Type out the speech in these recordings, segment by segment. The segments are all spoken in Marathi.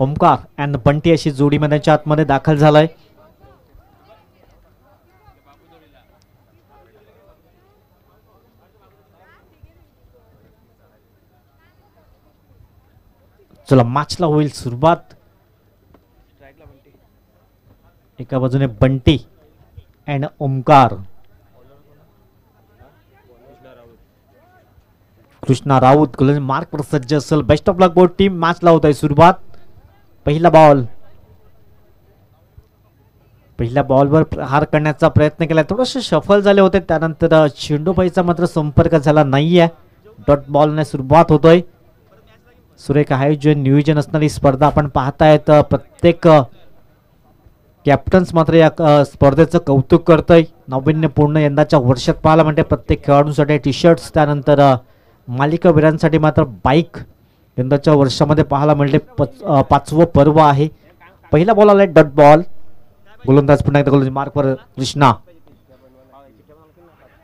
ओमकार अँड बंटी अशी जोडी मैदानाच्या आतमध्ये दाखल झालाय. चला मॅचला होईल सुरुवात. एका बाजूने बंटी अँड ओमकार. कृष्णा राऊत गोलंदाज मार्कवर सज्ज असेल. Best of luck both team. मॅचला होत आहे सुरुवात. पहिला बॉल. पहिल्या बॉलवर प्रहार करण्याचा प्रयत्न केला. थोडेसे सफल झाले होते. त्यानंतर चेंडूबाईचा मात्र संपर्क झाला नाहीये. डॉट बॉलने सुरुवात होतोय. सुरेख आयोजन नियोजन असणारी स्पर्धा आपण पाहतायत. प्रत्येक कॅप्टन्स मात्र या स्पर्धेचं कौतुक करतोय. नाविन्यपूर्ण यंदाच्या वर्षात पाहायला म्हणते प्रत्येक खेळाडूंसाठी टी शर्ट्स. त्यानंतर मालिकावीरांसाठी मात्र बाईक यंदाच्या वर्षामध्ये पाहायला मिळते. पाचवं पर्व आहे. पहिला बॉल आलाय डॉट बॉल. गोलंदाज पुन्हा एकदा गोलंदाज मार्कवर कृष्णा.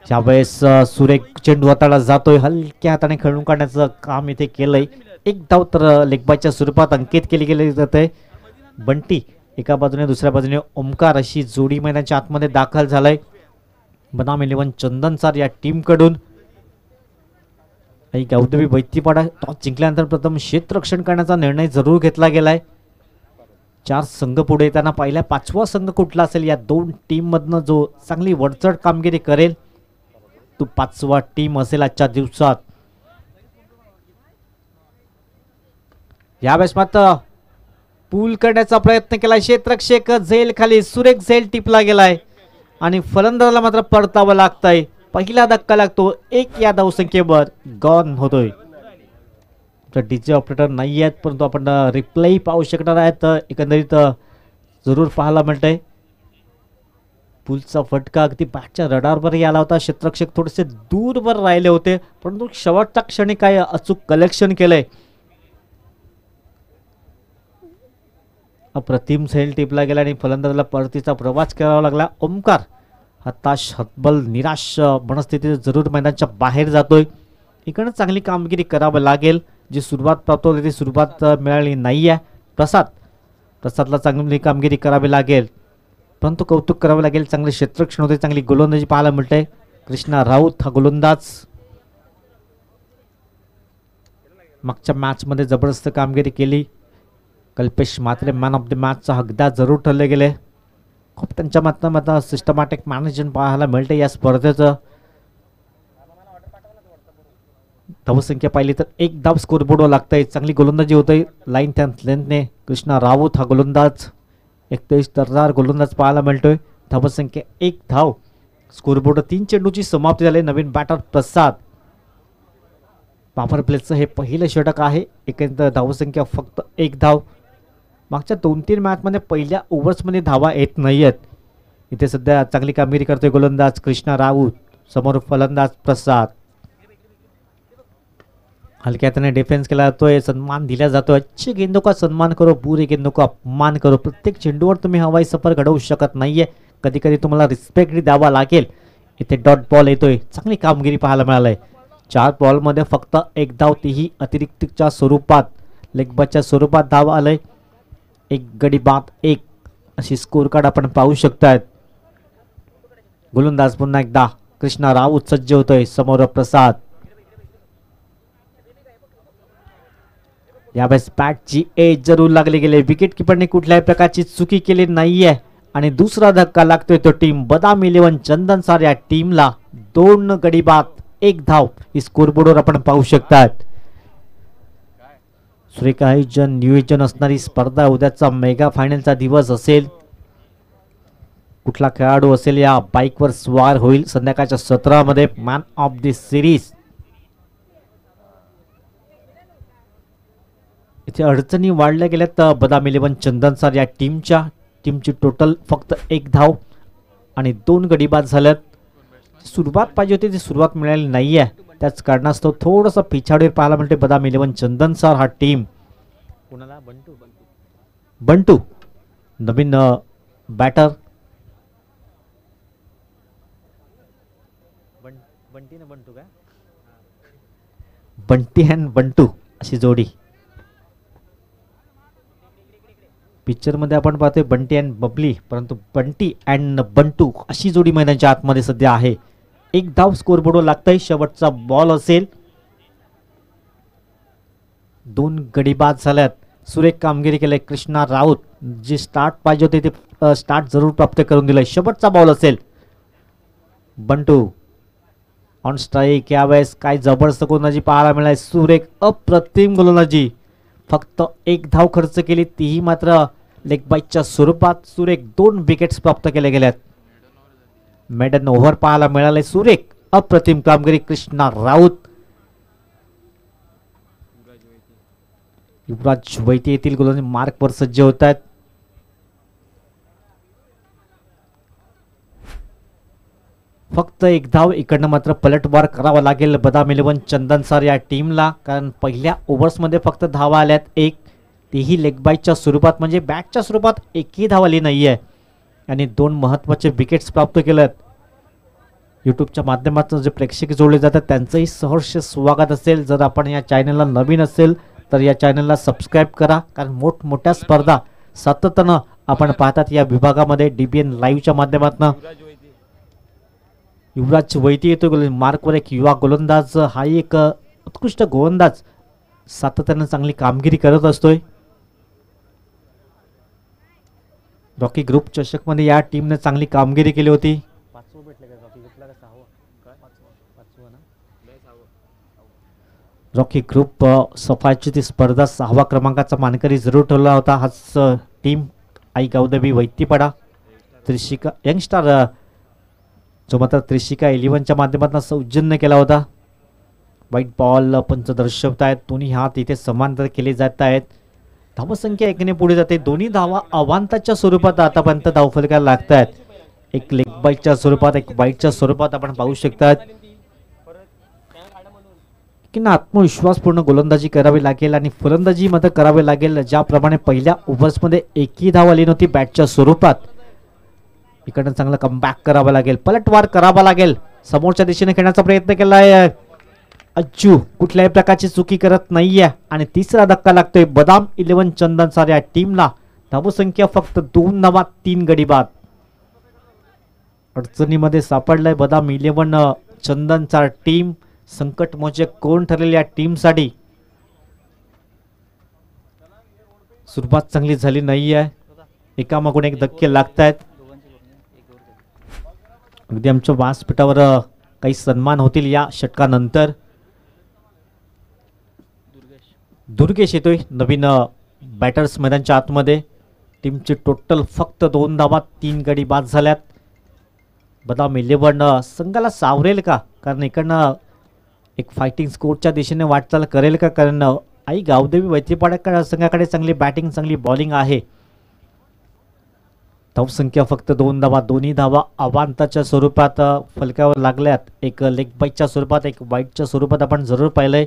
यावेळेस सुरेख चेंडू हाताळला जातोय. हलक्या हाताने खेळून काढण्याचं काम इथे केलंय. एक धाव तर लेगबायच्या स्वरूपात अंकित केली गेली जाते. बंटी एका बाजूने दुसऱ्या बाजूने ओमकार अशी जोडी मैदानाच्या आतमध्ये दाखल झालाय. बनाम 11 चंदनसार या टीम कडून. गौतमी बैतीपाडा टॉस जिंकल्यानंतर प्रथम क्षेत्ररक्षण करण्याचा निर्णय जरूर घेतला गेलाय. 4 संघ पुढे येताना पहिला 5वा संघ कुठला असेल या दोन टीम मधनं जो चांगली वरचढ कामगिरी करेल तो 5वा टीम असेल आजच्या दिवसात. यावेळेस मात्र पूल करण्याचा प्रयत्न केला. क्षेत्ररक्षक झेल खाली. सुरेख झेल टिपला गेलाय आणि फलंदाजाला मात्र परतावं लागतंय. पहिला धक्का लागतो. एक या धावसंख्येवर गॉन होतोय. डीजे ऑपरेटर नाही आहेत परंतु आपण रिप्ले पाहू शकणार आहेत. एकंदरीत जरूर पाहायला मिळतंय. पूलचा फटका अगदी बॅटच्या रडारवरही आला होता. क्षेत्ररक्षक थोडेसे दूरवर राहिले होते परंतु शेवटच्या क्षणी काय अचूक कलेक्शन केलंय. अप्रतिम झेल टिपला गेला आणि फलंदाजाला परतीचा प्रवास करावा लागला. ओमकार हताश हतबल निराश मनस्थितीत जरूर मैदानाच्या बाहेर जातोय. इकडनं चांगली कामगिरी करावं लागेल. जी सुरुवात प्राप्त होती ती सुरुवात मिळाली नाही आहे. प्रसादला चांगली कामगिरी करावी लागेल परंतु कौतुक करावं लागेल. चांगले क्षेत्ररक्षण होते. चांगली गोलंदाजी पाहायला मिळते. कृष्णा राऊत हा गोलंदाज मागच्या मॅच मध्ये जबरदस्त कामगिरी केली. कल्पेश मात्रे मॅन ऑफ द मॅचचा हकदार जरूर ठरले गेले. खूप त्यांच्या माध्यमातून सिस्टमॅटिक मॅनेजमेंट पाहायला मिळते या स्पर्धेचं. धावसंख्या पाहिली तर एक धाव स्कोरबोर्डवर लागतंय. चांगली गोलंदाजी होते. लाईन त्या लेंथने कृष्णा राऊत हा गोलंदाज 41 दर्जादार गोलंदाज पाहायला मिळतोय. धावसंख्या एक धाव. स्कोरबोर्ड 3 चेंडूची समाप्ती झाली. नवीन बॅटर प्रसाद. पॉवर प्लेचं हे पहिलं षटक आहे. एकंदर धावसंख्या फक्त एक धाव. मागच्या 2-3 मॅचमध्ये पहिल्या ओव्हर्समध्ये धावा येत नाहीयेत. इथे सध्या चांगली कामगिरी करतोय गोलंदाज कृष्णा राऊत. समोर फलंदाज प्रसाद. हलक्या हाताने डिफेन्स केला जातोय. सन्मान दिला जातोय. अच्छे गेंदों का सन्मान करो, बुरे गेंदों का अपमान करो. प्रत्येक चेंडूवर तुम्ही हवाई सफर घडवू शकत नाहीये. कधी कधी तुम्हाला रिस्पेक्ट द्यावा लागेल. इथे डॉट बॉल येतोय. चांगली कामगिरी पाहायला मिळालंय. 4 बॉलमध्ये फक्त एक धाव, तीही अतिरिक्तच्या स्वरूपात. लेगबाच्या स्वरूपात धाव आलंय. एक गडी बाद एक अशी स्कोर कार्ड आपण पाहू शकतायत. गोलंदाज पुन्हा एकदा कृष्णा राऊत सज्ज होतोय. समोर प्रसाद. यावेळेस बॅटची एज जरूर लागली गेले. विकेट किपरने कुठल्याही प्रकारची चुकी केली नाहीये आणि दुसरा धक्का लागतोय तो टीम बदाम 11 चंदनसार या टीमला. 2 गडी बाद 1 धाव ही स्कोरबोर्डवर आपण पाहू शकतात. सुरेख आयोजन नियोजन असणारी स्पर्धा. उद्याचा मेगा फायनलचा दिवस असेल. कुठला खेळाडू असेल या बाईकवर स्वार होईल संध्याकाळच्या 17 मध्ये मॅन ऑफ द सिरीज. इथे अडचणी वाढल्या गेल्यात बदाम 11 चंदनसार या टीमची टोटल फक्त 1 धाव आणि 2 गडी बाद झाल्यात. सुरुवात पाहिजे होती ती सुरुवात मिळाली नाहीये. त्याच कारणास्तव थोडंसं पिछाडीवर पाहायला मिळते बदाम 11 चंदनसार हा टीम. कोणाला बंटू नवीन बॅटर. बंटी अँड बंटू अशी जोडी. पिक्चर मध्ये आपण पाहतोय बंटी अँड बबली, परंतु बंटी अँड बंटू अशी जोडी मैदानाच्या आतमध्ये सध्या आहे. एक धाव स्कोरबोर्डवर लागतंय. शेवटचा बॉल असेल. 2 गडी बाद झाल्यात. सुरेख कामगिरी केली कृष्णा राऊत. जे स्टार्ट पाहिजे होते ते स्टार्ट जरूर प्राप्त करून दिलंय. शेवटचा बॉल असेल. बंटू ऑन स्ट्राईक. यावेळेस काय जबरदस्त गोलंदाजी पाहायला मिळाली. सुरेख अप्रतिम गोलंदाजी. फक्त 1 धाव खर्च केली, तीही मात्र लेग बाईटच्या स्वरूपात. सुरेख 2 विकेट्स प्राप्त केल्या गेल्यात. मेडन ओव्हर पाहायला मिळाले. सुरेख अप्रतिम कामगिरी कृष्णा राऊत. युवराज वैती येथील गोलंदाज मार्कवर सज्ज होत आहेत. फक्त 1 धाव. इकडनं मात्र पलटवार करावा लागेल बदाम 11 चंदनसर या टीमला, कारण पहिल्या ओव्हर्समध्ये फक्त धावा आल्यात 1, तेही लेग बाईटच्या स्वरूपात, म्हणजे बॅटच्या स्वरूपात एकही धाव आली नाहीये. आणि 2 महत्त्वाचे विकेट्स प्राप्त केलेत. यूट्यूबच्या माध्यमातून जे प्रेक्षक जोडले जातात त्यांचंही सहर्ष स्वागत असेल. जर आपण या चॅनलला नवीन असेल तर या चॅनलला सबस्क्राईब करा, कारण मोठमोठ्या स्पर्धा सातत्यानं आपण पाहतात या विभागामध्ये DBN लाईव्हच्या माध्यमातून. युवराज वैती येतो मार्कवर. एक युवा गोलंदाज, हा एक उत्कृष्ट गोलंदाज सातत्यानं चांगली कामगिरी करत असतोय. रॉकी ग्रुप चषकमध्ये या टीमने चांगली कामगिरी केली होती. रॉकी ग्रुप सफाईची ती स्पर्धा 6व्या क्रमांकाचा मानकरी जरूर ठरला होता. हाच टीम आई गावदेवी वैतीपाडा त्रिशिका यंगस्टार, जो मात्र त्रिशिका 11च्या माध्यमातून सौजन्य केला होता. व्हाईट बॉल पंच दर्शवत आहेत. दोन्ही हात इथे समांतर केले जात आहेत. धावसंख्या 1ने पुढे जाते. दोन्ही धावा अवांताच्या स्वरूपात आतापर्यंत धावफलकाला लागत आहेत. एक लेग बाईटच्या स्वरूपात, एक वाईटच्या स्वरूपात आपण पाहू शकतात की ना आत्मविश्वासपूर्ण गोलंदाजी करावी लागेल आणि फलंदाजी मध्ये करावी लागेल. ज्याप्रमाणे पहिल्या ओव्हर्समध्ये एकही धाव आली नव्हती बॅटच्या स्वरूपात, इकडनं चांगला कमबॅक करावा लागेल, पलटवार करावा लागेल. समोरच्या दिशेने खेळण्याचा प्रयत्न केलाय. अज्जू कुठल्याही प्रकारची चुकी करत नाहीये आणि तिसरा धक्का लागतोय बदाम 11 चंदनसर या टीमला. धावसंख्या फक्त 2 धावा, 3 गडी बाद. अडचणीमध्ये सापडलाय बदाम 11 चंदनसर टीम. संकट मोचक कोण ठरेल या टीमसाठी? सुरुवात चांगली झाली नाहीये. एकामागून एक धक्के लागत आहेत. अगदी आमच्या व्यासपीठावर काही सन्मान होतील या षटकानंतर. दुर्गेश येतोय नवीन बॅटर्स मैदानाच्या आतमध्ये. टीमची टोटल फक्त 2 धावा, 3 गडी बाद झाल्यात. बदाम 11 संघाला सावरेल का? कारण इकडनं एक फायटिंग स्कोरच्या दिशेने वाटचाल करेल का? कारण आई गावदेवी वैतीपाडा संघाकडे चांगली बॅटिंग, चांगली बॉलिंग आहे. धावसंख्या फक्त 2 धावा, दोन्ही धावा अवांताच्या स्वरूपात फलकावर लागल्यात. एक लेग बाईटच्या स्वरूपात, एक वाईटच्या स्वरूपात आपण जरूर पाहिलंय.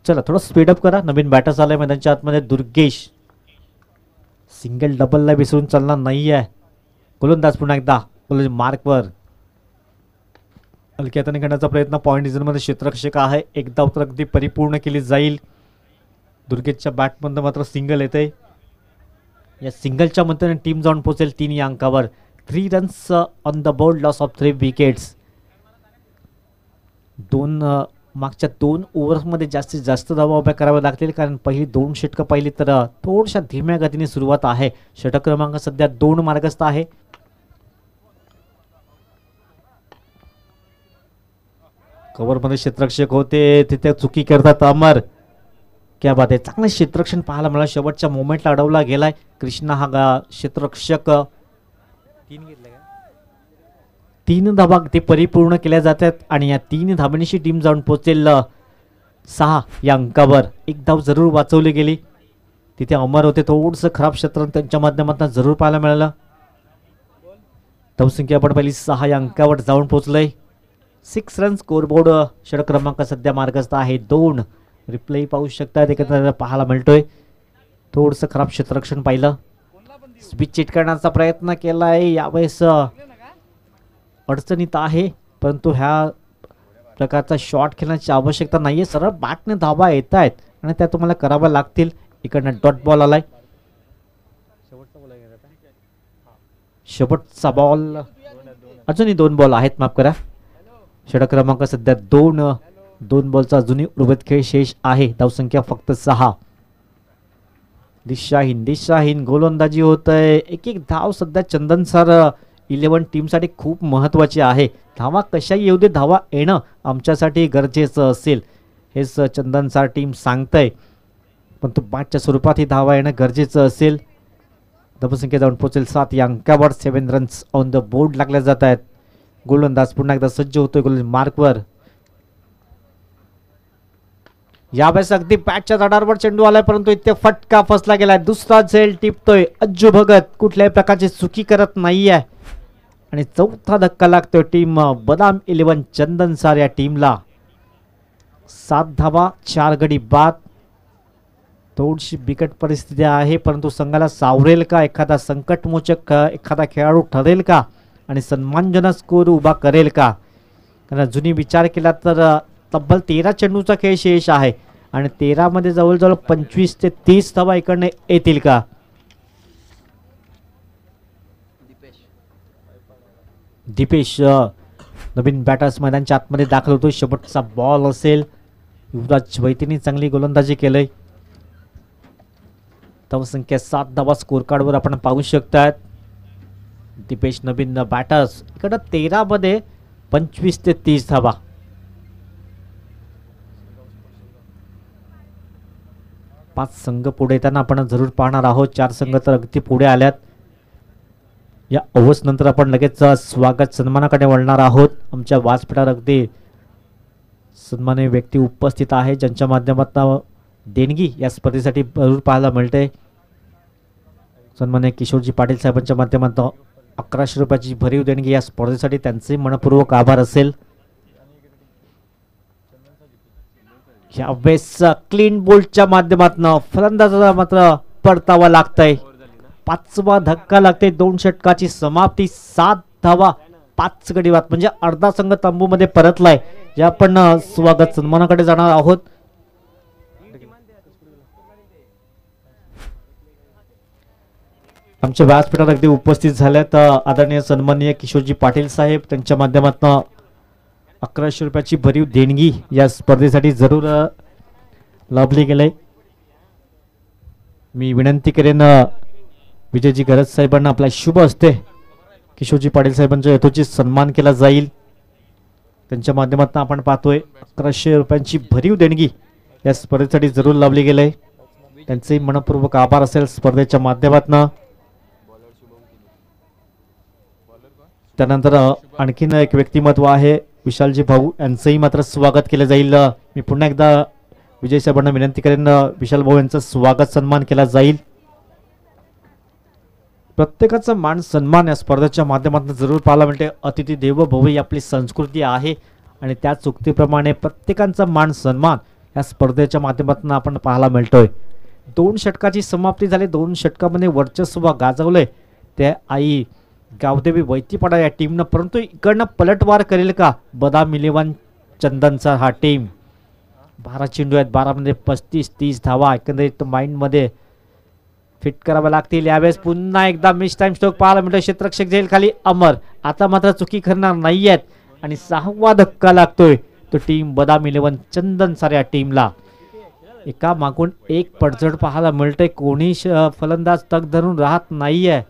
चला थोडं स्पीडअप करा. नवीन बॅटर्स आलाय मैदानाच्या आतमध्ये. दुर्गेश सिंगल डबलला विसरून चालणार नाहीये. गोलंदाज पुन्हा एकदा गोलंदाज मार्कवर. हलक्या हाताने करण्याचा प्रयत्न. पॉईंट डिझाईनमध्ये क्षेत्ररक्षक आहे. एक धाव तर अगदी परिपूर्ण केली जाईल. दुर्गेशच्या बॅटमधून मात्र सिंगल येते. या सिंगलच्या मदतीने टीम जाऊन पोहोचेल 3 या अंकावर. 3 runs on the board, loss of 3 wickets. मागच्या 2 ओव्हर्समध्ये जास्तीत जास्त धावा उभ्या कराव्या लागतील, कारण पहिली 2 षटकं पाहिली तर थोड्याशा धीम्या गतीने सुरुवात आहे. षटक क्रमांक सध्या 2 मार्गस्थ आहे. कव्हरमध्ये क्षेत्ररक्षक होते, तिथे चुकी करतात अमर. क्या बात आहे. चांगलं क्षेत्ररक्षण पाहायला मिळालं. शेवटच्या मोमेंटला अडवला गेलाय. कृष्णा हा क्षेत्ररक्षक. 3 धावा ते परिपूर्ण केल्या जातात आणि या 3 धावांची टीम जाऊन पोहोचेल 6 या अंकावर. एक धाव जरूर वाचवली गेली. तिथे अमर होते. थोडंसं खराब क्षेत्र त्यांच्या माध्यमातून जरूर पाहायला मिळालं. धावसंख्या आपण पहिली 6 या अंकावर जाऊन पोहोचलंय. 6 रन स्कोरबोर्ड. षटक क्रमांक सध्या मार्गस्थ आहे 2. रिप्ले पाहू शकतात. एकत्र पाहायला मिळतोय. थोडंसं खराब क्षेत्ररक्षण पाहिलं. स्विच चिटकण्याचा प्रयत्न केलाय. यावेळेस अडचणीत आहे, परंतु ह्या प्रकारचा शॉट खेळण्याची आवश्यकता नाहीये, सरळ बॅटने धावा येत आहेत आणि त्या तुम्हाला कराव्या लागतील. इकडनं डॉट बॉल आलाय, शेवटचा बॉल. अजूनही 2 बॉल आहेत, माफ करा. षटक क्रमांक सध्या 2 बॉलचा अजूनही उर्वरित खेळ शेष आहे. धावसंख्या फक्त 6. दिशाहीन गोलंदाजी होत आहे. एक धाव सध्या चंदन सर 11 टीमसाठी खूप महत्त्वाची आहे. धावा कशाही येऊ दे, धावा येणं आमच्यासाठी गरजेचं असेल, हेच चंदन सर टीम सांगतंय. पण तो बॅटच्या स्वरूपात ही धावा येणं गरजेचं असेल. धावसंख्या जाऊन पोहोचेल 7 या अंकावर. 7 रन्स ऑन द बोर्ड लागल्या जात आहेत. गोलंदाज पुन्हा एकदा सज्ज होतोय गोल मार्कवर. यावेळेस अगदी बॅटच्या तडावर चेंडू आलाय, परंतु इथे फटका फसला गेलाय. दुसरा झेल टिपतोय. अज्जू भगत कुठल्याही प्रकारची चुकी करत नाहीये आणि चौथा धक्का लागतोय टीम बदाम 11 चंदन सर या टीमला. 7 धावा 4 गडी बाद. थोडीशी बिकट परिस्थिती आहे, परंतु संघाला सावरेल का, एखादा संकटमोचक एखादा खेळाडू ठरेल का आणि सन्मानजनक स्कोर उभा करेल का. कारण जुनी विचार केला तर तब्बल 13 चेंडूचा खेळ शेष आहे आणि 13 मध्ये जवळजवळ 25 ते 30 धावा इकडनं येतील का. दीपेश नवीन बॅटर्स मैदानच्या आतमध्ये दाखल होतो. शेवटचा बॉल असेल. युवराज वैतीने चांगली गोलंदाजी केलंय. धावसंख्या 7 धावा स्कोर कार्डवर आपण पाहू शकतात. दीपेश नवीन बॅटर्स इकडं 13 मध्ये 25 ते 30 धावा. पाच संघ पुढे येताना आपण जरूर पाहणार आहोत. 4 संघ तर अगदी पुढे आल्यात. या ओव्हर्स नंतर आपण लगेच स्वागत सन्मानाकडे वळणार आहोत. आमच्या व्यासपीठावर अगदी सन्माननीय व्यक्ती उपस्थित आहे, ज्यांच्या माध्यमातून देणगी या स्पर्धेसाठी जरूर पाहायला मिळते. सन्माननीय किशोरजी पाटील साहेबांच्या माध्यमातून 1100 रुपयाची भरीव देणगी या स्पर्धेसाठी, त्यांचे मनपूर्वक आभार असेल. यावेळेस क्लीन बोल्टच्या माध्यमातून फलंदाजाला मात्र परतावा लागतंय. 5वा धक्का लागते. 2 षटकाची समाप्ती. 7 धावा 5 गडी बाद, म्हणजे अर्धा संघ तंबूमध्ये परतलाय. या आपण स्वागत सन्मानाकडे जाणार आहोत. आमच्या व्यासपीठावर अगदी उपस्थित झाल्यात आदरणीय सन्माननीय किशोरजी पाटील साहेब, त्यांच्या माध्यमातून 1100 रुपयाची भरीव देणगी या स्पर्धेसाठी जरूर लाभली गेले. मी विनंती करेन विजयजी गरज साहेबांना आपल्या शुभ हस्ते किशोरजी पाटील साहेबांच्या यथोचित सन्मान केला जाईल. त्यांच्या माध्यमातून आपण पाहतोय 1100 रुपयांची भरीव देणगी या स्पर्धेसाठी जरूर लाभली गेले. त्यांचे मनपूर्वक आभार असेल स्पर्धेच्या माध्यमातून. त्यानंतर आणखीन एक व्यक्तिमत्व आहे विशालजी भाऊ, यांचंही मात्र स्वागत केलं जाईल. मी पुन्हा एकदा विजय साहेबांना विनंती करेन विशाल भाऊ यांचं स्वागत सन्मान केला जाईल. प्रत्येकाचा मान सन्मान या स्पर्धेच्या माध्यमातून जरूर पाहायला मिळते. अतिथी देवो भव ही आपली संस्कृती आहे आणि त्या चुक्तीप्रमाणे प्रत्येकाचा मान सन्मान या स्पर्धेच्या माध्यमातून आपण पाहायला मिळतोय. 2 षटकाची समाप्ती झाली. 2 षटकामध्ये वर्चस्व गाजवलंय ते आई गावदेवी वैतीपाडा या टीमनं, परंतु इकडनं पलटवार करेल का बदाम 11 चंदनचा हा टीम. 12 चेंडू आहेत, 12 मध्ये 35-30 धावा एकंदरीत माइंडमध्ये फिट कराव्या लागतील. यावेळेस पुन्हा एकदा मिस टाइम स्ट्रोक पाहायला मिळतो. क्षेत्ररक्षक झेल खाली अमर, आता मात्र चुकी करणार नाहीयेत आणि 6वा धक्का लागतोय तो टीम बदाम 11 चंदन सर या टीमला. एका मागून एक पडझड पाहायला मिळते. कोणी फलंदाज तग धरून राहत नाहीये.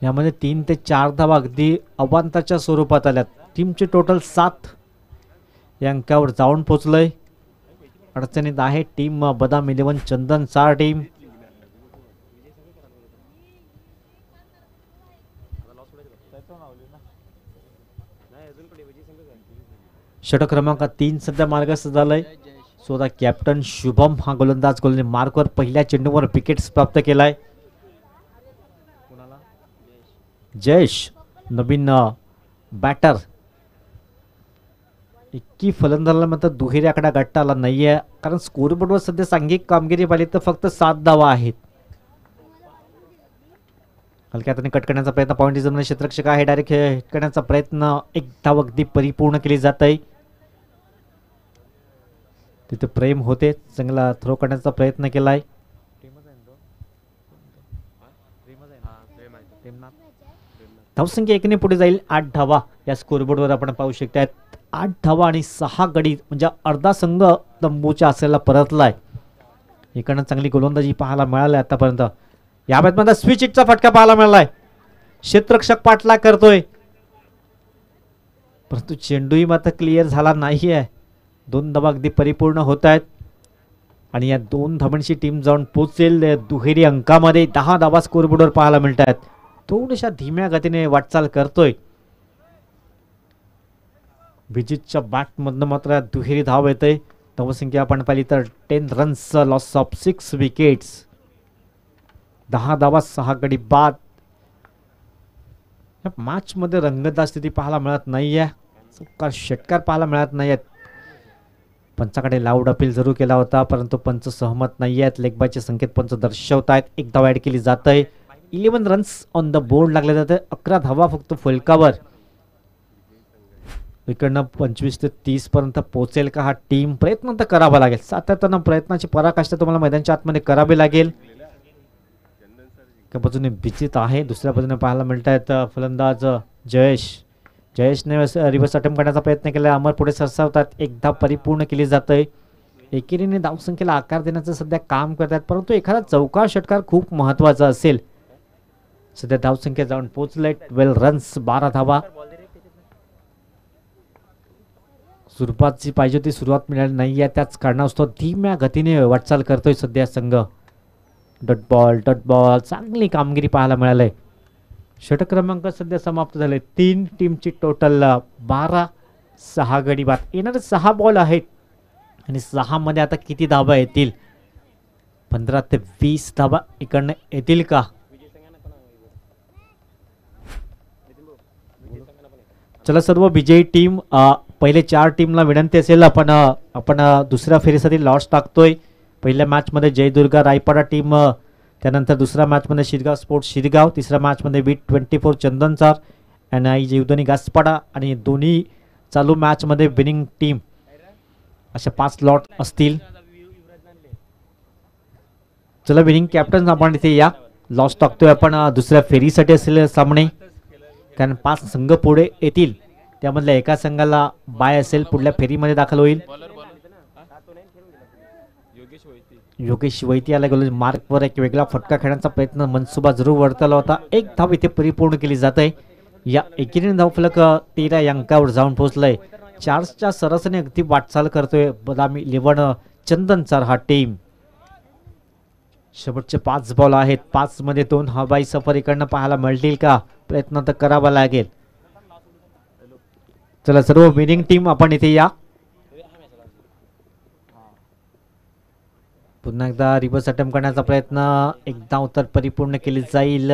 यामध्ये 3 ते 4 धावा अगदी अवांताच्या स्वरूपात आल्यात. टीमचे टोटल 7 या अंकावर जाऊन पोहोचलंय. अडचणीत आहे टीम बदाम 11 चंदन सर टीम. षटक क्रमांक 3 सध्या मार्गस्थ झालाय. स्वतः कॅप्टन शुभम हा गोलंदाज गोलने मार्कवर पहिल्या चेंडूवर विकेट्स प्राप्त केलाय. जयेश नवीन बॅटर. इतकी फलंदाजाला मात्र दुहेरी आकडा गाठता आला नाहीये, कारण स्कोरबोर्डवर सध्या सांघिक कामगिरी पाहिली तर फक्त 7 धावा आहेत. हलक्या हाताने कट करण्याचा प्रयत्न, पॉईंट जमणे क्षेत्ररक्षक आहे, डायरेक्ट हिट करण्याचा प्रयत्न, एक धाव अगदी परिपूर्ण केली जात आहे. तिथे प्रेम होते, चांगला थ्रो करण्याचा प्रयत्न केलाय. धावसंख्या 1 ने पुढे जाईल. 8 धावा या स्कोरबोर्डवर आपण पाहू शकतात. 8 धावा आणि 6 गडी, म्हणजे अर्धा संघ तंबूच्या आसऱ्याला परतलाय. इकडनं चांगली गोलंदाजी पाहायला मिळाली आतापर्यंत. या मॅचमध्ये स्विच हिटचा फटका पाहायला मिळालाय. क्षेत्ररक्षक पाठलाग करतोय, परंतु चेंडूही मात्र क्लिअर झाला नाहीये. 2 धावा अगदी परिपूर्ण होत आहेत आणि या 2 धावांची टीम जाऊन पोहोचेल दुहेरी अंकामध्ये. 10 धावा स्कोरबोर्डवर पाहायला मिळत आहेत. थोड्याशा धीम्या गतीने वाटचाल करतोय. विजितच्या बॅटमधनं मात्र दुहेरी धाव येते. धावसंख्या आपण पाहिली तर 10 रन्स, लॉस ऑफ 6 विकेट्स. 10 धावा 6 गडी बाद. या मॅच मध्ये रंगतदार स्थिती पाहायला मिळत नाहीये. चौकार षटकार पाहायला मिळत नाहीयेत. पंचाकडे लाऊड अपील जरूर केला होता, परंतु पंच सहमत नाही आहेत. लेगबायचे संकेत पंच दर्शवत आहेत. 1 धाव ऍड केली जात आहे. 11 रन्स ऑन द बोर्ड लागले जाते. 11 धावा फक्त फलकावर. इकडनं 25 ते 30 पर्यंत पोहोचेल का हा टीम? प्रयत्न तर करावा लागेल. सातत्यानं प्रयत्नाची पराकाष्ठा तुम्हाला मैदानाच्या आतमध्ये करावी लागेल. एका बाजूने विजित आहे, दुसऱ्या बाजूने पाहायला मिळत आहेत फलंदाज जयेशने रिव्हर्स अटेम्प्ट करण्याचा प्रयत्न केला. अमर पुढे सरसावतात. 1 धाव परिपूर्ण केली जाते. एकेरीने धावसंख्येला आकार देण्याचं सध्या काम करतात, परंतु एखादा चौकार षटकार खूप महत्वाचा असेल. सध्या धावसंख्या जाऊन पोहोचले 12 रन्स, 12 धावा. सुरुवातची पाहिजे ती सुरुवात मिळाली नाहीये, त्याच कारणास्तव धीम्या गतीने वाटचाल करतोय सध्या संघ. डॉट बॉल चांगली कामगिरी पाहायला मिळाली. षटक क्रमांक सध्या समाप्त झाले. 3 टीमची टोटल 12, 6 गडी बाद. येणारे 6 बॉल आहेत आणि 6 मध्ये आता किती धावा येतील? 15 ते 20 धावा इकडनं येतील का? चला सर्व विजयी टीम, पहिले 4 टीमला विनंती असेल आपण दुसऱ्या फेरीसाठी लॉट्स टाकतोय. पहिल्या मॅचमध्ये जयदुर्गा रायपाडा टीम, त्यानंतर दुसऱ्या मॅचमध्ये शिरगाव स्पोर्ट्स शिरगाव, तिसऱ्या मॅचमध्ये V24 चंदनचार आणि जीवदानी गासपाडा, आणि दोन्ही चालू मॅचमध्ये विनिंग टीम. अशा 5 लॉट असतील. चला विनिंग कॅप्टन आपण इथे या. लॉस टाकतोय आपण दुसऱ्या फेरीसाठी असलेले सामने, कारण 5 संघ पुढे येतील. त्यामधल्या एका संघाला बाय असेल, पुढल्या फेरीमध्ये दाखल होईल. योगेश वैती याला गेलो मार्कवर एक वेगळा फटका खेळण्याचा प्रयत्न मनसुबा जरूर वर्तवला होता. 1 धाव इथे परिपूर्ण केली जाते. या एकीने धावफलक 13 या अंकावर जाऊन पोहोचलाय. 4च्या सरसने अगदी वाटचाल करतोय बदामी 11 चंदनचार हा टीम. शेवटचे 5 बॉल आहेत. 5 मध्ये 2 हवाई सफर इकडनं पाहायला मिळतील का? प्रयत्न तर करावा लागेल. चला सर्व विनिंग टीम आपण इथे या. पुन्हा एकदा रिव्हर्स अटेम्प्ट करण्याचा प्रयत्न, 1 धाव तर परिपूर्ण केली जाईल.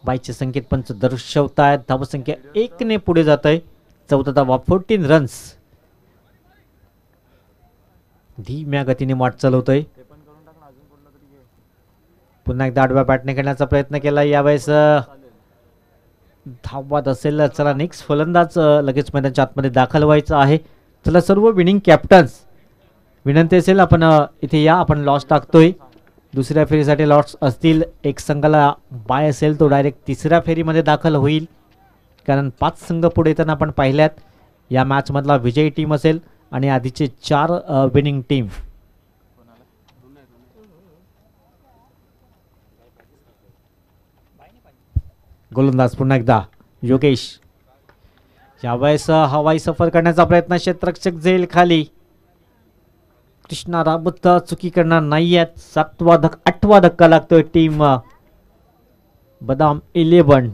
बाईचे संकेत पंच दर्शवतायत. धावसंख्या 1 ने पुढे जात आहे. 14 धावा, 14 रन्स. धीम्या गतीने वाटचाल होतोय. पुन्हा एकदा आडव्या बॅटने खेळण्याचा प्रयत्न केला. यावेळेस धावबाद असेल. चला नेक्स्ट फलंदाज लगेच मैदानाच्या आतमध्ये दाखल व्हायचं आहे. चला सर्व विनिंग कॅप्टन्स, विनंती असेल आपण इथे या. आपण लॉस टाकतोय. दुसऱ्या फेरीसाठी लॉट्स असतील. एक संघाला बाय असेल तो डायरेक्ट तिसऱ्या फेरीमध्ये दाखल होईल, कारण 5 संघ पुढे येताना आपण पाहिल्यात. या मॅच मधला विजयी टीम असेल आणि आधीचे 4 विनिंग टीम. गोलंदाज पुन्हा एकदा योगेश. यावेळेस हवाई सफर करण्याचा प्रयत्न, क्षेत्ररक्षक जाईल खाली. कृष्णा रावत चुकी करणार नाही आहेत. 8वा धक्का लागतोय टीम बदाम 11.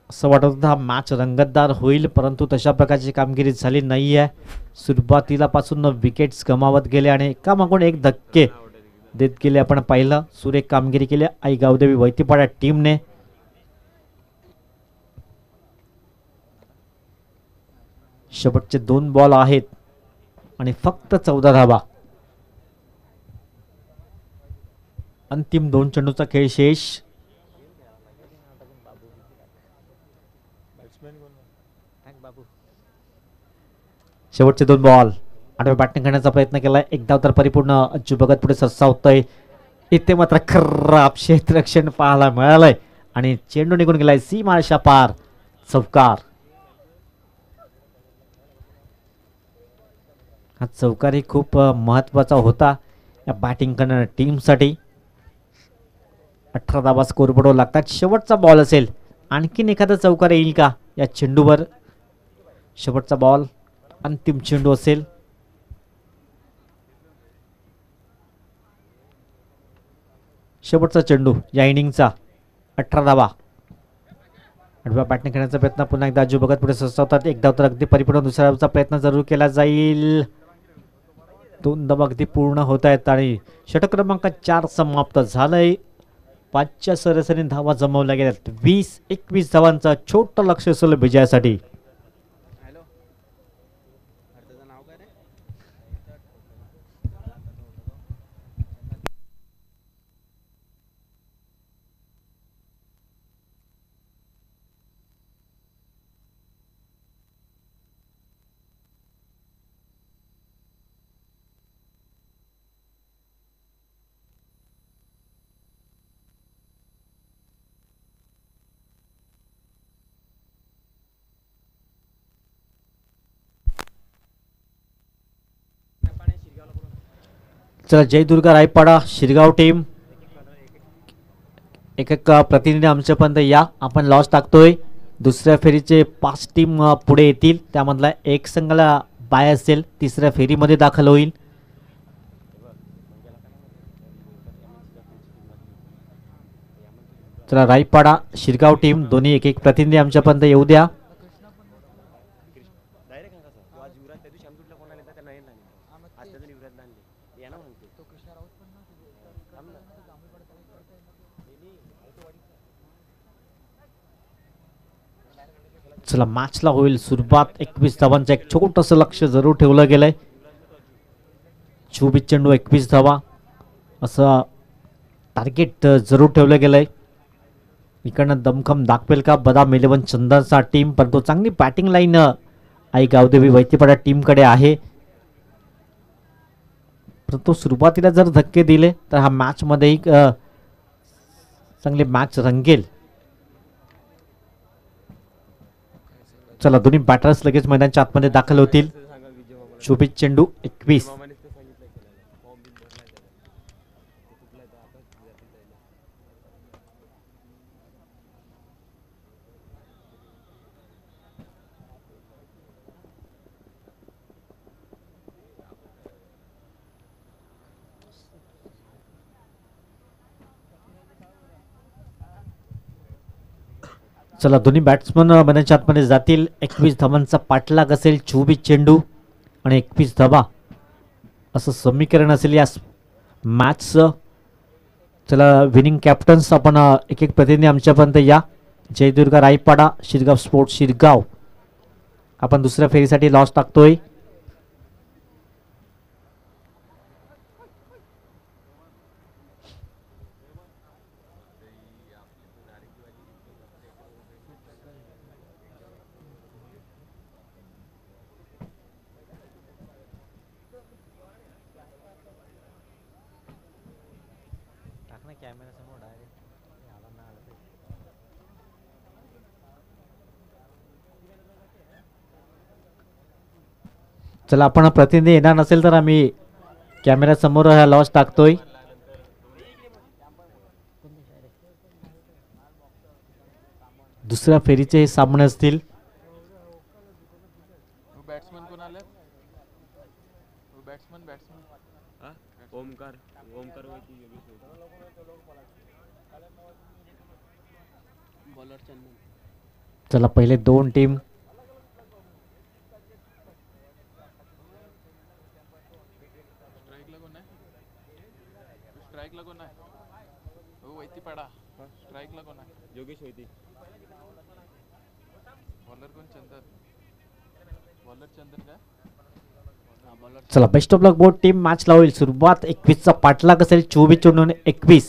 असं वाटत होतं हा मॅच रंगतदार होईल, परंतु तशा प्रकारची कामगिरी झाली नाहीये. सुरुवातीला पासून विकेट्स गमावत गेले आणि एकामागून एक धक्के देत गेले. आपण पाहिलं सुरेख कामगिरी केली आई गावदेवी वैतीपाडा टीमने. शेवटचे 2 बॉल आहेत आणि फक्त 14 धावा. अंतिम 2 चेंडूचा खेळ शेष. शेवटचे 2 बॉल. आठव्या बॅटिंग करण्याचा प्रयत्न केलाय. एक धाव तर परिपूर्ण. अज्जू भगत पुढे सरसावतोय. इथे मात्र खराब क्षेत्ररक्षण पाहायला मिळालंय आणि चेंडू निघून गेलाय सीमारेषा पार. चौकार. हा चौकारही खूप महत्वाचा होता या बॅटिंग करणाऱ्या टीमसाठी. 18 धावा स्कोरबोर्डवर लागतात. शेवटचा बॉल असेल. आणखीन एखादा चौकार येईल का या चेंडूवर? शेवटचा बॉल. अंतिम चेंडू असेल. शेवटचा चेंडू या इनिंगचा. 18 धावा. आठव्या बॅटिंग करण्याचा प्रयत्न पुन्हा एकदा अज्जू भगत पुढे सरसावतात. एक धाव तर अगदी परिपूर्ण. दुसऱ्या धावचा प्रयत्न जरूर केला जाईल. 2 धावा अगदी पूर्ण होत आहेत आणि षटक क्रमांक 4 समाप्त झालंय. 5च्या सरासरी धावा जमवल्या गेल्यात. 20-21 धावांचा छोटं लक्ष असेल विजयासाठी. चला, जयदुर्गा रायपाडा शिरगाव टीम एक प्रतिनिधी आमच्यापर्यंत या. आपण लॉस टाकतोय. दुसऱ्या फेरीचे 5 टीम पुढे येतील. त्यामधला एक संघाला बाय असेल तिसऱ्या फेरीमध्ये दाखल होईल. चला, रायपाडा शिरगाव टीम दोन्ही एक प्रतिनिधी आमच्यापर्यंत येऊ द्या. चला, मॅचला होईल सुरुवात. 21 धावांचं एक छोटंसं लक्ष जरूर ठेवलं गेलंय. 24 चेंडू 21 धावा असं टार्गेट जरूर ठेवलं गेलंय. इकडनं दमखम दाखवेल का बदाम 11 चंदनचा टीम? परंतु चांगली बॅटिंग लाईन आई गावदेवी वैतीपाडा टीमकडे आहे. परंतु सुरुवातीला जर धक्के दिले तर हा मॅच मध्येही चांगली मॅच रंगेल. चला, दोन्ही बॅटर्स लगेच मैदानाच्या आतमध्ये दाखल होतील. 24 चेंडू 21. चला, दोन्ही बॅट्समन मैदानाच्या आतमध्ये जातील. 21 धावांचा पाठलाग असेल. 24 चेंडू आणि 21 धावा असं समीकरण असेल या मॅचचं. चला, विनिंग कॅप्टन्स आपण एक प्रतिनिधी आमच्यापर्यंत या. जयदुर्गा रायपाडा शिरगाव स्पोर्ट्स शिरगाव. आपण दुसऱ्या फेरीसाठी लॉस टाकतोय. चला, आपण प्रतिनिधी येणार नसेल तर आम्ही कॅमेरा समोर हा लॉस टाकतोय. दुसऱ्या फेरीचे हे सामने असतील. चला, पहिले 2 टीम. चला, best of luck both team. Match ला होईल सुरुवात. 21 चा पाठलाग असेल. 24 चेंडू 21.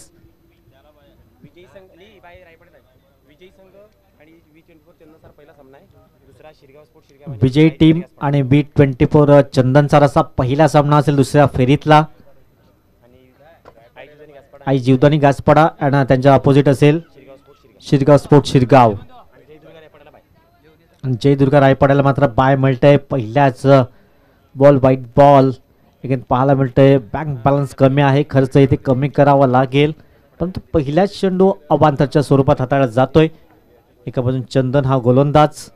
विजयी टीम आणि B24 चंदनचा रसा पहिला सामना असेल दुसऱ्या फेरीतला. आई जीवदानी गासपाडा आणि त्यांच्या अपोजिट असेल शिरगाव स्पोर्ट शिरगाव. जय दुर्गा रायपाड्याला मात्र बाय मिळतंय. पहिल्याच बॉल वाईट बॉल पाहायला मिळतंय. बँक बॅलन्स कमी आहे, खर्च इथे कमी करावा लागेल, परंतु पहिल्याच चेंडू अवांतरच्या स्वरूपात हाताळला जातोय. एका बाजून चंदन हा गोलंदाज,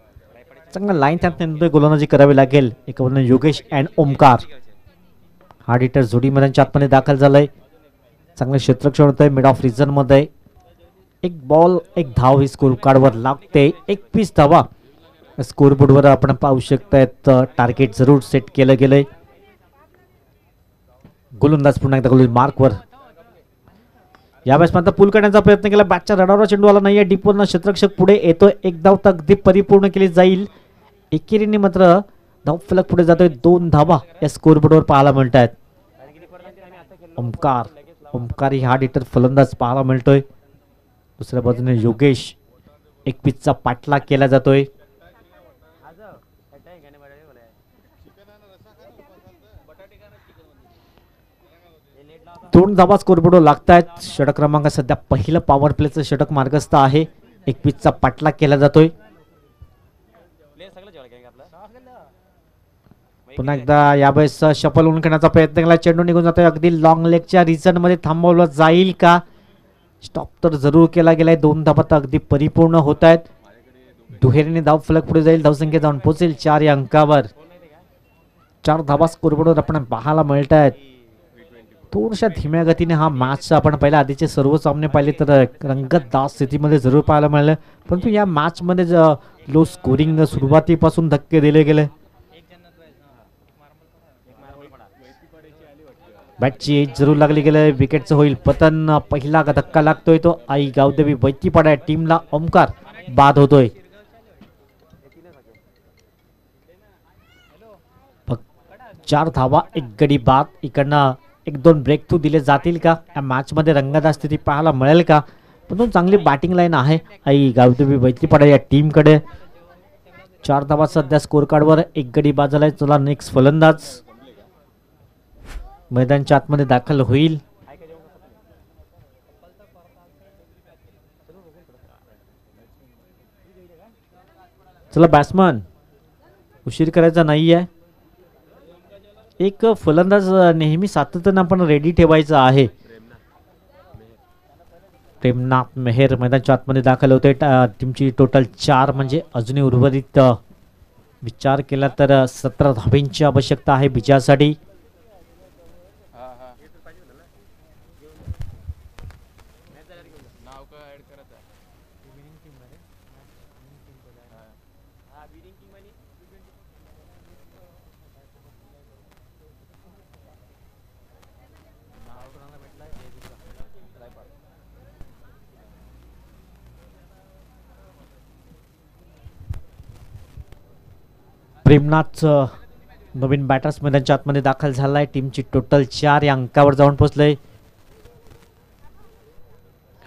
चांगला लाईन त्यात गोलंदाजी करावी लागेल. एका बाजून Yogesh and Omkar hard hitter जोडी मैदानच्या आतमध्ये दाखल झालंय. चांगलं क्षेत्ररक्षण होतंय मिड ऑफ रिजन मध्ये. एक बॉल एक धाव ही स्कोर कार्डवर लागते. 21 धावा स्कोरबोर्डवर आपण पाहू शकतायत. टार्गेट जरूर सेट केलं गेलंय. गोलंदाज पुन्हा एकदा गोल मार्कवर. यावेळेस मात्र पूल करण्याचा प्रयत्न केला. बॅटच्या रडावर चेंडू आला नाहीये. डीपवरनं क्षेत्ररक्षक पुढे येतोय. एक धाव तर अगदी परिपूर्ण केली जाईल. एकेरीने मात्र धाव फलक पुढे जातोय. 2 धावा या स्कोरबोर्डवर पाहायला मिळत आहेत. ओमकार ही हार्ड हिटर फलंदाज पाहायला मिळतोय. दुसऱ्या बाजूने योगेश एक पिचचा पाठलाग केला जातोय. दोन धावा स्कोरबोर्डवर लागतायत. षटक क्रमांक सध्या पहिलं पॉवर प्लेचं षटक मार्गस्थ आहे. एक पिचचा पाठलाग केला जातोय. पुन्हा एकदा यावेळेस शफल होऊन खेळण्याचा प्रयत्न केला. चेंडू निघून जातोय. अगदी लॉंग लेगच्या रिजन मध्ये थांबवलं जाईल का? स्टॉप तर जरूर केला गेलाय. 2 धावा तर अगदी परिपूर्ण होत आहेत. दुहेरीने धाव फलक पुढे जाईल. धावसंख्या जाऊन पोहोचेल 4 या अंकावर. 4 धावा स्कोरबोर्डवर आपण पाहायला मिळत आहेत. थोड्याशा धीम्या गतीने हा मॅच आपण पहिल्या आधीचे सर्व सामने पाहिले तर रंगतदार स्थितीमध्ये जरूर पाहायला मिळालं, परंतु या मॅच मध्ये लो स्कोरिंग सुरुवातीपासून धक्के दिले गेले. बॅटची एज जरूर लागली गेले. विकेटचं होईल पतन. पहिला धक्का लागतोय तो आई गावदेवी बैतीपाडा टीमला. ओमकार बाद होतोय. 4 धावा एक गडी बाद. इकडनं 1-2 ब्रेक थ्रू दिले जातील का? या मॅच मध्ये रंगतदार स्थिती पाहायला मिळेल का? परंतु चांगली बॅटिंग लाईन आहे आई गावदेवी बैतीपाडा या टीम कडे. 4 धावा सध्या स्कोर कार्डवर. एक गडी बाद झालाय. चला नेक्स्ट फलंदाज मैदानच्या आतमध्ये दाखल होईल. चला बॅट्समन उशीर करायचा नाहीये. एक फलंदाज नेहमी सातत्याने आपण रेडी ठेवायचा आहे. प्रेमनाथ मेहर मैदानच्या आतमध्ये दाखल होते. टीमची टोटल 4 म्हणजे अजूनही उर्वरित विचार केला तर 17 धाब्यांची आवश्यकता आहे विजयासाठी. प्रेमनाथ नवीन बॅटर्स मैदानच्या आतमध्ये दाखल झालाय. टीमची टोटल 4 या अंकावर जाऊन पोहोचले.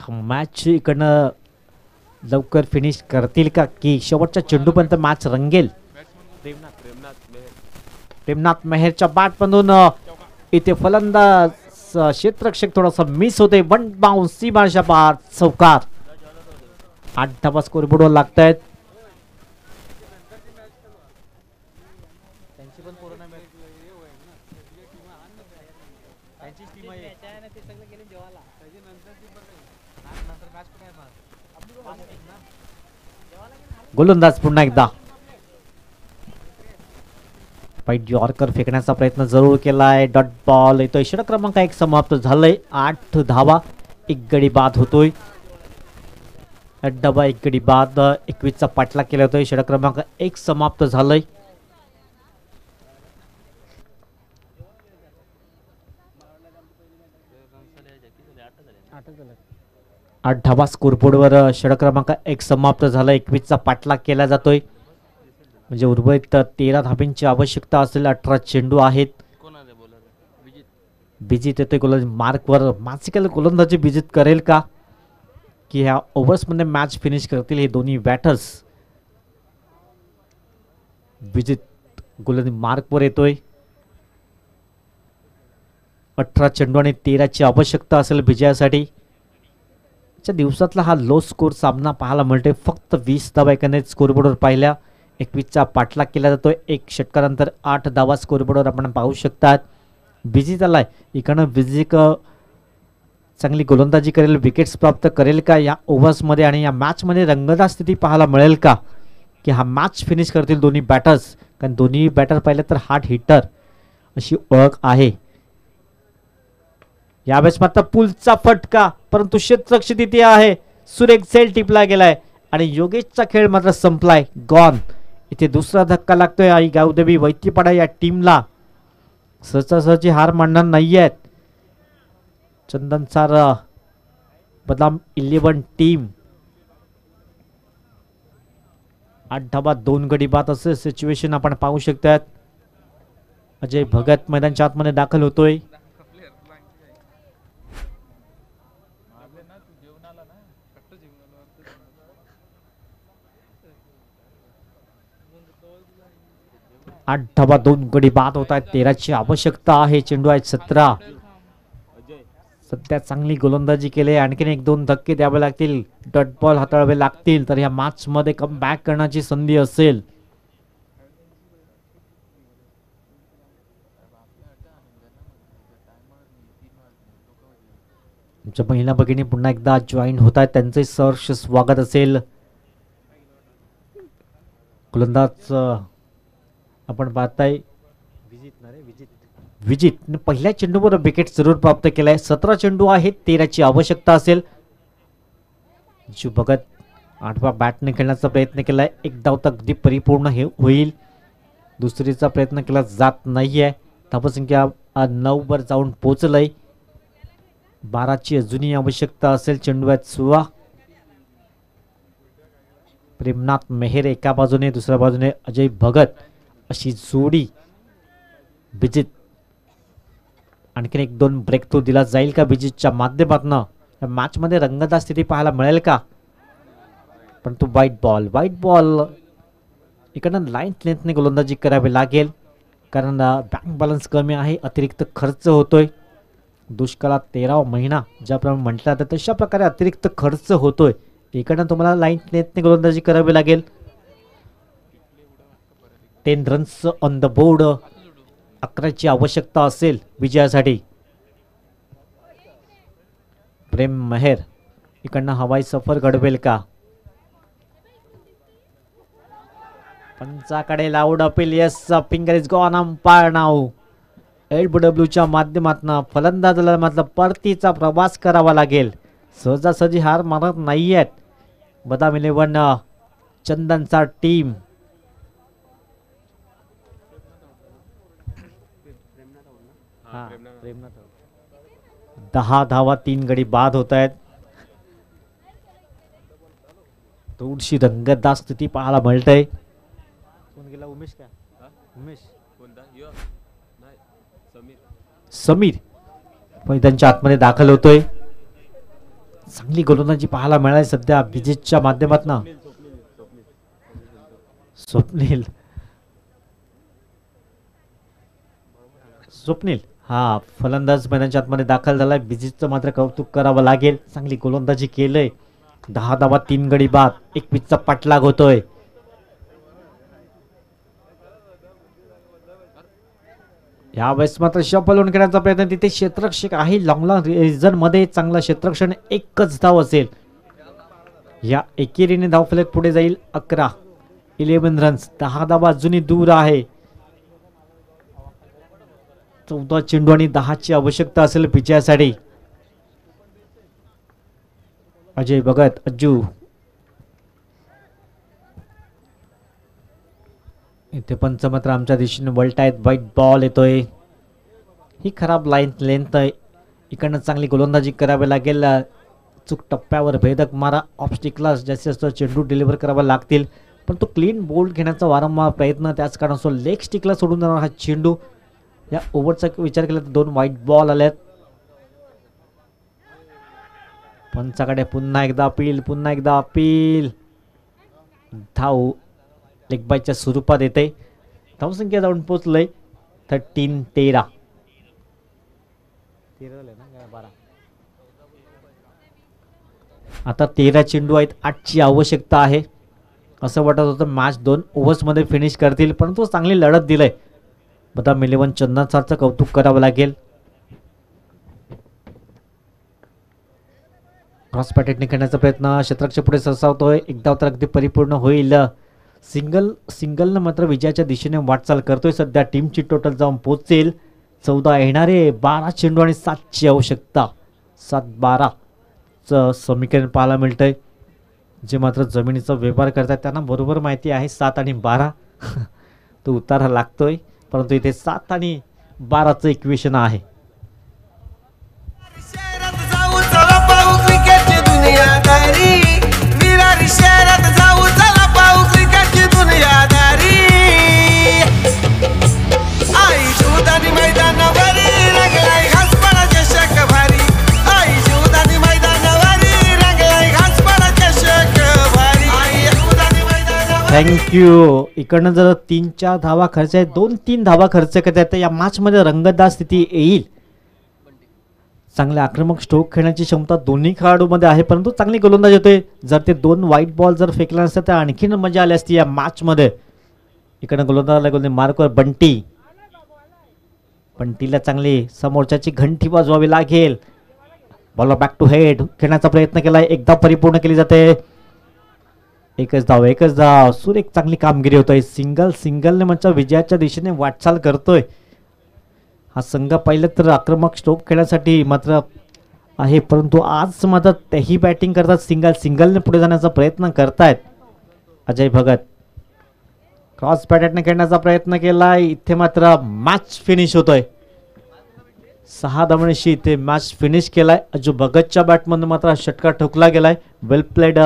मॅच इकडनं लवकर फिनिश करतील का की शेवटच्या चेंडूपर्यंत मॅच रंगेल? प्रेमनाथ मेहरच्या बॅट मधून इथे फलंदाज क्षेत्ररक्षक थोडासा मिस होते. 1 बाउन्स सीमारेषा पार चौकार. 8 धावा स्कोरबोर्डवर लागतायत. गोलंदाज पुन्हा एकदा वाईट यॉर्कर फेकण्याचा प्रयत्न जरूर केलाय. डॉट बॉल येतोय. षटक क्रमांक 1 समाप्त झालंय. 8 धावा एक गडी बाद होतोय. 8 धावा एक गडी बाद. 21 चा पाठलाग केला होतोय. षटक क्रमांक 1 समाप्त झालंय. आठ धावा स्कोरबोर्डवर. षटक क्रमांक 1 समाप्त झाला. 21 चा पाठलाग केला जातोय. म्हणजे उर्वरित 13 धाब्यांची आवश्यकता असेल. 18 चेंडू आहेत. बिजित येतोय गोलंदाज मार्कवर. मासिकल गोलंदाजी बिजित करेल का की ह्या ओव्हर्स मध्ये मॅच फिनिश करतील हे दोन्ही बॅटर्स? विजित गोलंदाजी मार्कवर येतोय. 18 चेंडू आणि 13ची आवश्यकता असेल विजयासाठी. च्या दिवसातला हा लो स्कोर सामना पाहायला मिळतोय. फक्त 20 धावा एकंदरीत स्कोरबोर्डवर पाहिल्या. 21चा पाठलाग केला जातोय. 1 षटकानंतर 8 धावा स्कोरबोर्डवर आपण पाहू शकतात. विजित आलाय. इकडनं विजित चांगली गोलंदाजी करेल, विकेट्स प्राप्त करेल का या ओव्हर्समध्ये आणि या मॅचमध्ये रंगतदार स्थिती पाहायला मिळेल का, की हा मॅच फिनिश करतील दोन्ही बॅटर्स. कारण दोन्ही बॅटर पाहिले तर हार्ड हिटर अशी ओळख आहे. यावेळेस मात्र पुलचा फटका, परंतु क्षेत्ररक्षक तिथे आहे. सुरेख झेल टिपला गेलाय आणि योगेशचा खेळ मात्र संपलाय. गॉन. इथे दुसरा धक्का लागतोय आई गावदेवी वैतीपाडा या टीमला. सहजासहजी हार मानणार नाहीयेत. चंदनसार बदाम 11 टीम. 8 धावा 2 गडी बाद असे सिच्युएशन आपण पाहू शकतात. अजय भगत मैदानाच्या आतमध्ये दाखल होतोय. आठ धावा 2 गडी बाद होत आहेत. 13ची आवश्यकता आहे. चेंडू आहेत 17. सध्या चांगली गोलंदाजी केली. आणखीन 1-2 धक्के द्यावे लागतील, डॉट बॉल हाताळावे लागतील तर या मॅच मध्ये कम बॅक करण्याची संधी असेल. आमच्या महिला भगिनी पुन्हा एकदा जॉईन होत आहेत. त्यांचे सहर्ष स्वागत असेल. गोलंदाज आपण पाहताय विजित पहिल्या चेंडूवर विकेट जरूर प्राप्त केलाय. 17 चेंडू आहेत. 13ची आवश्यकता असेल. जो भगत 8व्या बॅटने खेळण्याचा प्रयत्न केलाय. 1 धाव तर अगदी परिपूर्ण हे होईल. दुसरीचा प्रयत्न केला जात नाहीये. धावसंख्या 9 वर जाऊन पोहोचलंय. 12ची अजूनही आवश्यकता असेल. चेंडू आहेत 16. प्रेमनाथ मेहर एका बाजूने, दुसऱ्या बाजूने अजय भगत अशी जोडी. विजित आणखीन 1-2 ब्रेक थ्रू दिला जाईल का विजितच्या माध्यमातून. मॅच मध्ये रंगतदार स्थिती पाहायला मिळेल का, परंतु व्हाईट बॉल इकडनं लाईन लेंथने गोलंदाजी करावी लागेल. कारण बँक बॅलन्स कमी आहे. अतिरिक्त खर्च होतोय. दुष्काळात 13वा महिना ज्याप्रमाणे म्हटलं जातं तशा प्रकारे अतिरिक्त खर्च होतोय. इकडनं तुम्हाला लाईन लेंथने गोलंदाजी करावी लागेल. 10 रन्स ऑन द बोर्ड. 11ची आवश्यकता असेल विजयासाठी. प्रेम मेहर इकडनं हवाई सफर घडवेल का. पंचाकडे loud appeal. Yes, finger is gone. Umpire नाव LBWच्या माध्यमातून फलंदाजाला मात्र परतीचा प्रवास करावा लागेल. सहजासहजी हार मानत नाहीयेत बदाम 11 चंदनचा टीम. हा 10 धावा 3 गडी बाद होत आहेत. थोडीशी रंगतदार स्थिती पाहायला मिळते. कोण गेला? उमेश का? उमेश समीर मैदानाच्या आतमध्ये दाखल होतोय. चांगली गोलंदाजी पाहायला मिळाली सध्या विजितच्या माध्यमातून. स्वप्नील हा फलंदाज मैदानाच्या आतमध्ये दाखल झालाय. विजितचं मात्र कौतुक करावं लागेल. चांगली गोलंदाजी केलंय. 10 धावा 3 गडी बाद. 21चा पाठलाग होतोय. यावेळेस मात्र शफल होऊन खेळण्याचा प्रयत्न. तिथे क्षेत्ररक्षक आहे. लॉंग रिझन मध्ये चांगला क्षेत्ररक्षण. 1च धाव असेल. या एकेरीने धावफलक पुढे जाईल. 11 रन्स. 10 धावा अजूनही दूर आहे. 14 चेंडू आणि 10ची आवश्यकता असेल विजयासाठी. अजय भगत अज्जू इथे पंच मात्र आमच्या दिशेने वळतायत. व्हाईट बॉल येतोय. ही खराब लाईन लेंथ आहे. इकडनं चांगली गोलंदाजी करावी लागेल. चूक टप्प्यावर भेदक मारा. ऑफस्टिकला जास्तीत जास्त चेंडू डिलिव्हर करावा लागतील. पण तो क्लीन बोल्ड घेण्याचा वारंवार प्रयत्न. त्याच कारणास्तव लेग स्टिकला सोडून जाणार हा चेंडू. या ओव्हरचा विचार केला तर 2 व्हाईट बॉल आल्यात. पंचाकडे पुन्हा एकदा अपील. धाव लेग बायच्या स्वरूपात येते. धावसंख्या जाऊन पोचलंय 13-13. आता 13 चेंडू आहेत, 8ची आवश्यकता आहे. असं वाटत होतं मॅच 2 ओव्हर्समध्ये फिनिश करतील, परंतु चांगली लढत दिलंय. बदाम इलेव्हन चंदन सरचं कौतुक करावं लागेल. क्रॉस पॅटेटने खेळण्याचा प्रयत्न क्षेत्राच्या पुढे सरसावतोय. एकदा तर अगदी परिपूर्ण होईल. सिंगलनं मात्र विजयाच्या दिशेने वाटचाल करतोय. सध्या टीमची टोटल जाऊन पोहोचेल 14 येणारे. 12 चेंडू आणि 7ची आवश्यकता. 7-12 चं समीकरण पाहायला मिळतंय. जे मात्र जमिनीचा व्यवहार करतात त्यांना बरोबर माहिती आहे 7 आणि 12 तो उतारा लागतोय, परंतु इथे 7 आणि 12चं इक्वेशन आहे. थँक्यू. इकडनं जर 3-4 धावा खर्च आहे, 2-3 धावा खर्च करतात तर या मॅचमध्ये रंगतदार स्थिती येईल. चांगले आक्रमक स्ट्रोक खेळण्याची क्षमता दोन्ही खेळाडूमध्ये आहे, परंतु चांगली गोलंदाज होते. जर ते 2 व्हाईट बॉल जर फेकला नसतं तर आणखीन मजा आली असती या मॅचमध्ये. इकडनं गोलंदाजाला गोलंदाज मार्कवर बंटीला चांगली समोरच्याची घंटी वाजवावी लागेल. बॉल बॅक टू हेड खेळण्याचा प्रयत्न केलाय, एकदा परिपूर्ण केली जाते. एकच धाव. सुरेख चांगली कामगिरी होतोय. सिंगलने म्हणजे विजयाच्या दिशेने वाटचाल करतोय. हा संघ पाहिलं तर आक्रमक स्ट्रोक खेळण्यासाठी मात्र आहे, परंतु आज मात्र तेही बॅटिंग करतात. सिंगलने पुढे जाण्याचा प्रयत्न करतायत. अजय भगत क्रॉस पॅटेटने खेळण्याचा प्रयत्न केलाय. इथे मात्र मॅच फिनिश होतोय. 6 धावांशी इथे मॅच फिनिश केलाय. अजय भगतच्या बॅटमधून मात्र षटकार ठोकला गेलाय. वेल प्लेड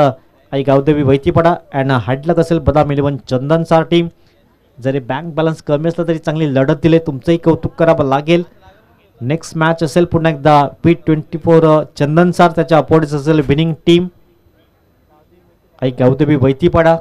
आई गावदेवी वैतीपडा अँड हार्डलक असेल बदाम इलेव्हन चंदनसार टीम. जरी बँक बॅलन्स कमी असला तरी चांगली लढत दिली, तुमचंही कौतुक करावं लागेल. नेक्स्ट मॅच असेल पुन्हा एकदा P24 चंदनसार, त्याच्या अपोजिट असेल विनिंग टीम आई गावदेवी वैतीपडा.